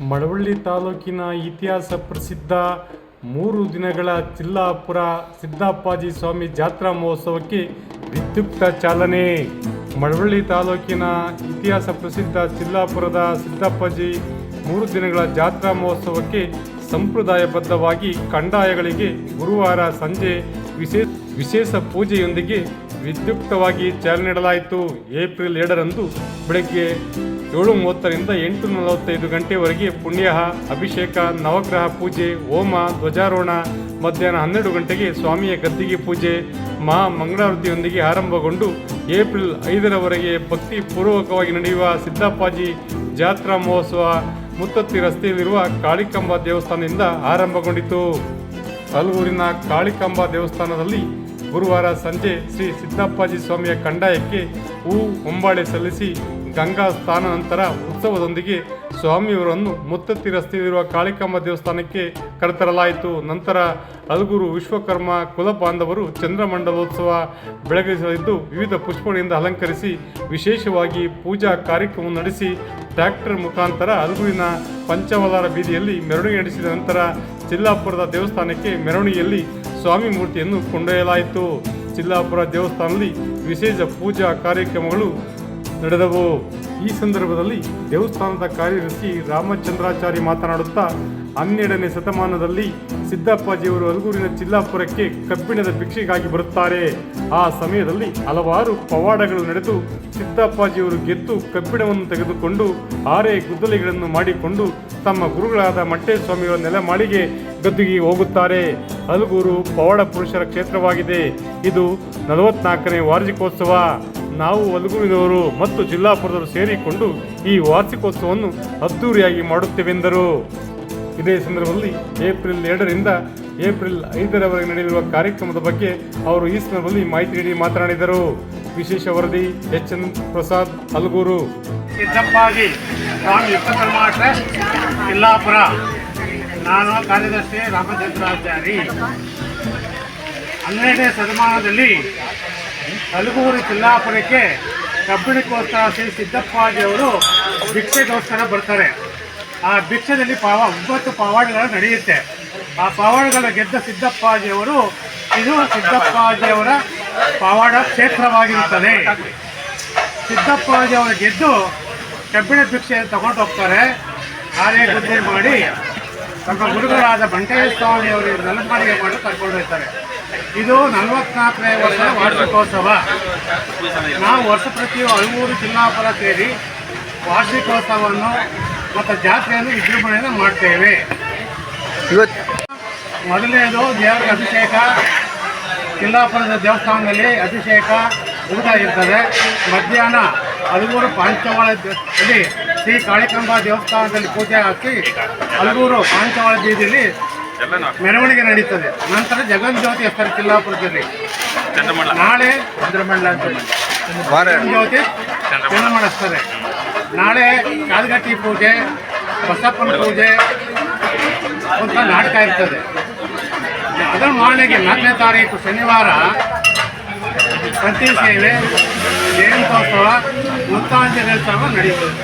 ಮಳವಳ್ಳಿ ತಾಲೂಕಿನ ಇತಿಹಾಸ ಪ್ರಸಿದ್ಧ 3 ದಿನಗಳ ಚಿಲ್ಲಾಪುರ ಸಿದ್ದಪ್ಪಾಜಿ ಸ್ವಾಮಿ ಜಾತ್ರಾ ಮಹೋತ್ಸವಕ್ಕೆ ವಿದ್ಯುಕ್ತ ಚಾಲನೆ. ಮಳವಳ್ಳಿ ತಾಲೂಕಿನ ಇತಿಹಾಸ ಪ್ರಸಿದ್ಧ ಚಿಲ್ಲಾಪುರದ ಸಿದ್ದಪ್ಪಾಜಿ 3 ದಿನಗಳ ಜಾತ್ರಾ ಮಹೋತ್ಸವಕ್ಕೆ ಸಂಪ್ರದಾಯಬದ್ಧವಾಗಿ ಕಂದಾಯಗಳಿಗೆ ಗುರುವಾರ ಸಂಜೆ ವಿಶೇಷ ಪೂಜೆಯೊಂದಿಗೆ ವಿದ್ಯುಕ್ತವಾಗಿ ಚಾಲನೆ ನೀಡಲಾಯಿತು. ಏಪ್ರಿಲ್ 2ರಂದು ಬೆಳಗ್ಗೆ 7:30ರಿಂದ 8:45 ಗಂಟೆವರೆಗೆ ಪುಣ್ಯಾಹ, ಅಭಿಷೇಕ, ನವಗ್ರಹ ಪೂಜೆ, ಹೋಮ, ಧ್ವಜಾರೋಹಣ, ಮಧ್ಯಾಹ್ನ 12 ಗಂಟೆಗೆ ಸ್ವಾಮಿಯ ಗದ್ದಿಗೆ ಪೂಜೆ, ಮಹಾ ಮಂಗಳಾರತಿಯೊಂದಿಗೆ ಆರಂಭಗೊಂಡು ಏಪ್ರಿಲ್ 5ರವರೆಗೆ ಭಕ್ತಿ ಪೂರ್ವಕವಾಗಿ ನಡೆಯುವ ಸಿದ್ದಪ್ಪಾಜಿ ಜಾತ್ರಾ ಮಹೋತ್ಸವ ಮುತ್ತತ್ತಿ ರಸ್ತೆಯಲ್ಲಿರುವ ಕಾಳಿಕಾಂಬ ದೇವಸ್ಥಾನದಿಂದ ಆರಂಭಗೊಂಡಿತು. ಹಲಗೂರಿನ ಕಾಳಿಕಾಂಬ ದೇವಸ್ಥಾನದಲ್ಲಿ ಗುರುವಾರ ಸಂಜೆ ಶ್ರೀ ಸಿದ್ದಪ್ಪಾಜಿ ಸ್ವಾಮಿಯ ಕಂದಾಯಕ್ಕೆ ಹೂ ಹೊಂಬಾಳೆ ಸಲ್ಲಿಸಿ ಗಂಗಾ ಸ್ನಾನ ನಂತರ ಉತ್ಸವದೊಂದಿಗೆ ಸ್ವಾಮಿಯವರನ್ನು ಮುತ್ತತ್ತಿ ರಸ್ತೆಯಲ್ಲಿರುವ ಕಾಳಿಕಾಂಬ ದೇವಸ್ಥಾನಕ್ಕೆ ಕರೆತರಲಾಯಿತು. ನಂತರ ಹಲಗೂರು ವಿಶ್ವಕರ್ಮ ಕುಲ ಬಾಂಧವರು ಚಂದ್ರಮಂಡಲೋತ್ಸವ ಬೆಳಗಿಸಲಿದ್ದು ವಿವಿಧ ಪುಷ್ಪಗಳಿಂದ ಅಲಂಕರಿಸಿ ವಿಶೇಷವಾಗಿ ಪೂಜಾ ಕಾರ್ಯಕ್ರಮ ನಡೆಸಿ ಟ್ರ್ಯಾಕ್ಟರ್ ಮುಖಾಂತರ ಹಲಗೂರಿನ ಪಂಚವಲಾರ ಬೀದಿಯಲ್ಲಿ ಮೆರವಣಿಗೆ ನಡೆಸಿದ ನಂತರ ಚಿಲ್ಲಾಪುರದ ದೇವಸ್ಥಾನಕ್ಕೆ ಮೆರವಣಿಗೆಯಲ್ಲಿ ಸ್ವಾಮಿ ಮೂರ್ತಿಯನ್ನು ಕೊಂಡೊಯ್ಯಲಾಯಿತು. ಚಿಲ್ಲಾಪುರ ದೇವಸ್ಥಾನದಲ್ಲಿ ವಿಶೇಷ ಪೂಜಾ ಕಾರ್ಯಕ್ರಮಗಳು ನಡೆದವು. ಈ ಸಂದರ್ಭದಲ್ಲಿ ದೇವಸ್ಥಾನದ ಕಾರ್ಯದರ್ಶಿ ರಾಮಚಂದ್ರಾಚಾರಿ ಮಾತನಾಡುತ್ತಾ 12ನೇ ಶತಮಾನದಲ್ಲಿ ಸಿದ್ದಪ್ಪಾಜಿಯವರು ಹಲಗೂರಿನ ಚಿಲ್ಲಾಪುರಕ್ಕೆ ಕಬ್ಬಿಣದ ಭಿಕ್ಷೆಗಾಗಿ ಬರುತ್ತಾರೆ. ಆ ಸಮಯದಲ್ಲಿ ಹಲವಾರು ಪವಾಡಗಳು ನಡೆದು ಸಿದ್ದಪ್ಪಾಜಿಯವರು ಗೆದ್ದು ಕಬ್ಬಿಣವನ್ನು ತೆಗೆದುಕೊಂಡು ಆರೆ ಗುದ್ದಲಿಗಳನ್ನು ಮಾಡಿಕೊಂಡು ತಮ್ಮ ಗುರುಗಳಾದ ಮಟ್ಟೇಸ್ವಾಮಿಯವರ ನೆಲಮಾಳಿಗೆ ಗದ್ದಿಗೆ ಹೋಗುತ್ತಾರೆ. ಹಲಗೂರು ಪವಾಡ ಪುರುಷರ ಕ್ಷೇತ್ರವಾಗಿದೆ. ಇದು 44ನೇ ವಾರ್ಷಿಕೋತ್ಸವ. ನಾವು ಹಲಗೂರಿನವರು ಮತ್ತು ಚಿಲ್ಲಾಪುರದವರು ಸೇರಿಕೊಂಡು ಈ ವಾರ್ಷಿಕೋತ್ಸವವನ್ನು ಅದ್ದೂರಿಯಾಗಿ ಮಾಡುತ್ತೇವೆಂದರು. ಇದೇ ಸಂದರ್ಭದಲ್ಲಿ ಏಪ್ರಿಲ್ 2ರಿಂದ ಏಪ್ರಿಲ್ 5ರವರೆಗೆ ನಡೆಯಲಿರುವ ಕಾರ್ಯಕ್ರಮದ ಬಗ್ಗೆ ಅವರು ಈ ಸಂದರ್ಭದಲ್ಲಿ ಮಾಹಿತಿ ನೀಡಿ ಮಾತನಾಡಿದರು. ವಿಶೇಷ ವರದಿ HN ಪ್ರಸಾದ್, ಹಲಗೂರು. ಸಿದ್ದಪ್ಪಾಜಿ ಸ್ವಾಮಿ ವಿಶ್ವಕರ್ಮ ಟ್ರಸ್ಟ್, ಚಿಲ್ಲಾಪುರ. ನಾನು ಕಾರ್ಯದರ್ಶಿ ರಾಮಚಂದ್ರಾಚಾರಿ. 12ನೇ ಶತಮಾನದಲ್ಲಿ ಹಲಗೂರು ಚಿಲ್ಲಾಪುರಕ್ಕೆ ಕಬ್ಬಿಣಕ್ಕೋಸ್ಕರ ಶ್ರೀ ಸಿದ್ದಪ್ಪಾಜಿಯವರು ಭಿಕ್ಷೆಗೋಸ್ಕರ ಬರ್ತಾರೆ. ಆ ಭಿಕ್ಷೆಯಲ್ಲಿ 9 ಪವಾಡಗಳು ನಡೆಯುತ್ತೆ. ಆ ಪವಾಡಗಳ ಗೆದ್ದ ಸಿದ್ದಪ್ಪಾಜಿಯವರು ಇದು ಸಿದ್ದಪ್ಪಾಜಿಯವರ ಪವಾಡ ಕ್ಷೇತ್ರವಾಗಿರುತ್ತದೆ. ಸಿದ್ದಪ್ಪಾಜಿಯವರು ಗೆದ್ದು ಕಬ್ಬಿಣ ಭಿಕ್ಷೆಯನ್ನು ತಗೊಂಡು ಹೋಗ್ತಾರೆ. ಆರೆ ಗುದ್ದೆ ಮಾಡಿ ತಮ್ಮ ಗುರುಗಳಾದ ಬಂಟೇಸ್ವಾಮಿಯವರು ನೆಲಮಾಳಿಗೆ ಮಾಡಿ ಕರ್ಕೊಂಡು ಹೋಗ್ತಾರೆ. ಇದು 44ನೇ ವರ್ಷದ ವಾರ್ಷಿಕೋತ್ಸವ. ನಾವು ವರ್ಷ ಪ್ರತಿ ಹಲಗೂರು ಚಿಲ್ಲಾಪುರ ಸೇರಿ ವಾರ್ಷಿಕೋತ್ಸವವನ್ನು ಮತ್ತು ಜಾತ್ರೆಯನ್ನು ವಿಜೃಂಭಣೆಯನ್ನು ಮಾಡ್ತೇವೆ. ಮೊದಲನೇದು ದೇವರ ಅಭಿಷೇಕ. ಚಿಲ್ಲಾಪುರದ ದೇವಸ್ಥಾನದಲ್ಲಿ ಅಭಿಷೇಕ ಊಟ ಇರ್ತದೆ. ಮಧ್ಯಾಹ್ನ ಹಲಗೂರು ಪಾಂಚವಾಳದಲ್ಲಿ ಶ್ರೀ ಕಾಳಿಕಾಂಬ ದೇವಸ್ಥಾನದಲ್ಲಿ ಪೂಜೆ ಹಾಕಿ ಹಲಗೂರು ಪಾಂಚವಾಳ ಬೀದಿಯಲ್ಲಿ ಮೆರವಣಿಗೆ ನಡೀತದೆ. ನಂತರ ಜಗನ್ಜ್ಯೋತಿ ಹೆಸರು ಚಿಲ್ಲಾಪುರದಲ್ಲಿ ನಾಳೆ ಜಗನ್ಜ್ಯೋತಿ ಚಂದ್ರಮಂಡಲಿಸ್ತಾರೆ. ನಾಳೆ ಕಾಲ್ಗಟ್ಟಿ ಪೂಜೆ, ಬಸಪ್ಪನ ಪೂಜೆ ಅಂತ ನಾಟಕ ಇರ್ತದೆ. ಅದರ ಮಾರನೆಗೆ 4ನೇ ತಾರೀಕು ಶನಿವಾರ ಪ್ರತಿ ಸೇವೆ, ಜಯಂತ್ಯೋತ್ಸವ, ಮುತ್ತಾಂಜಲಿ ಉತ್ಸವ ನಡೆಯುತ್ತದೆ.